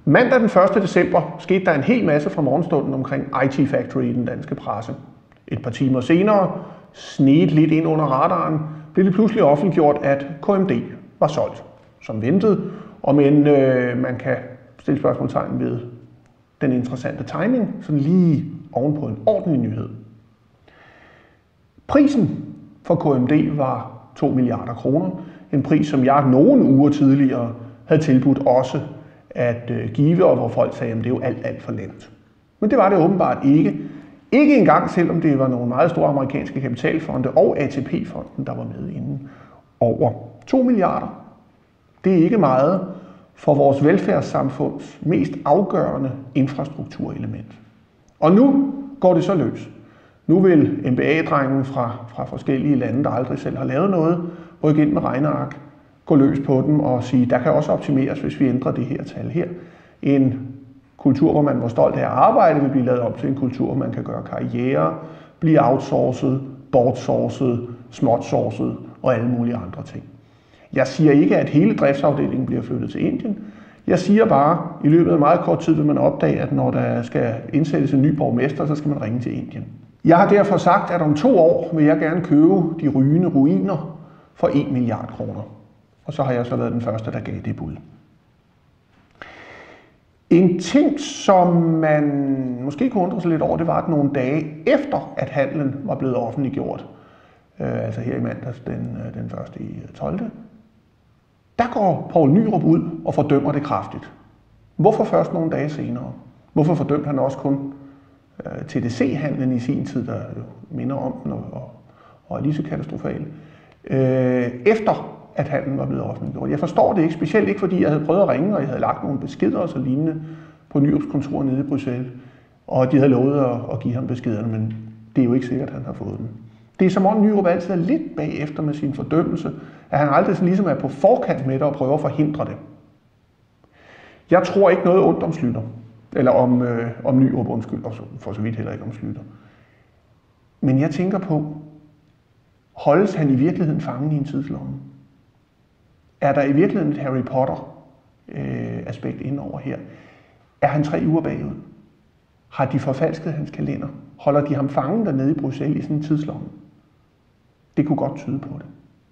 Mandag den 1. december skete der en hel masse fra morgenstunden omkring IT Factory i den danske presse. Et par timer senere, sneget lidt ind under radaren, blev det pludselig offentliggjort, at KMD var solgt, som ventet, og men man kan stille spørgsmålstegn ved den interessante timing, sådan lige ovenpå en ordentlig nyhed. Prisen for KMD var 2 milliarder kroner, en pris, som jeg nogle uger tidligere havde tilbudt også at give, og hvor folk sagde, at det er jo alt for lavt. Men det var det åbenbart ikke. Ikke engang, selvom det var nogle meget store amerikanske kapitalfonde og ATP-fonden, der var med inden over. 2 milliarder. Det er ikke meget for vores velfærdssamfunds mest afgørende infrastrukturelement. Og nu går det så løs. Nu vil MBA-drengen fra forskellige lande, der aldrig selv har lavet noget, rykke ind med regneark, gå løs på dem og sige, der kan også optimeres, hvis vi ændrer det her tal her. En kultur, hvor man var stolt af at arbejde, vil blive lavet om til en kultur, hvor man kan gøre karriere, blive outsourcet, bortsourcet, småtsourcet og alle mulige andre ting. Jeg siger ikke, at hele driftsafdelingen bliver flyttet til Indien. Jeg siger bare, at i løbet af meget kort tid vil man opdage, at når der skal indsættes en ny borgmester, så skal man ringe til Indien. Jeg har derfor sagt, at om 2 år vil jeg gerne købe de rygende ruiner for 1 milliard kroner. Og så har jeg så været den første, der gav det bud. En ting, som man måske kunne undre sig lidt over, det var, at nogle dage efter, at handlen var blevet offentliggjort, altså her i mandags den 1.12., der går Poul Nyrup ud og fordømmer det kraftigt. Hvorfor først nogle dage senere? Hvorfor fordømte han også kun TDC-handlen i sin tid, der minder om den og er lige så katastrofal, efter at handlen var blevet offentliggjort? Jeg forstår det ikke, specielt ikke fordi jeg havde prøvet at ringe, og jeg havde lagt nogle beskeder og så lignende på Nyrups kontor nede i Bruxelles, og de havde lovet at give ham beskederne, men det er jo ikke sikkert, at han har fået dem. Det er som om Nyrup altid er lidt bagefter med sin fordømmelse, at han aldrig sådan ligesom er på forkant med det og prøver at forhindre det. Jeg tror ikke noget ondt om Schlüter, eller om Nyrup, undskyld, og for så vidt heller ikke om Schlüter. Men jeg tænker på, holdes han i virkeligheden fangen i en tidslomme? Er der i virkeligheden et Harry Potter-aspekt indover her? Er han 3 uger bagud? Har de forfalsket hans kalender? Holder de ham fangen dernede i Bruxelles i sådan en tidslomme? Det kunne godt tyde på det.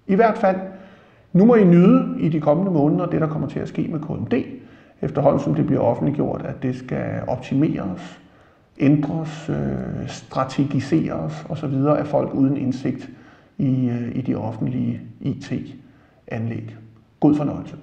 I hvert fald, nu må I nyde i de kommende måneder det, der kommer til at ske med KMD, efterhånden som det bliver offentliggjort, at det skal optimeres, ændres, strategiseres osv. af folk uden indsigt i de offentlige IT-anlæg. God fornøjelse.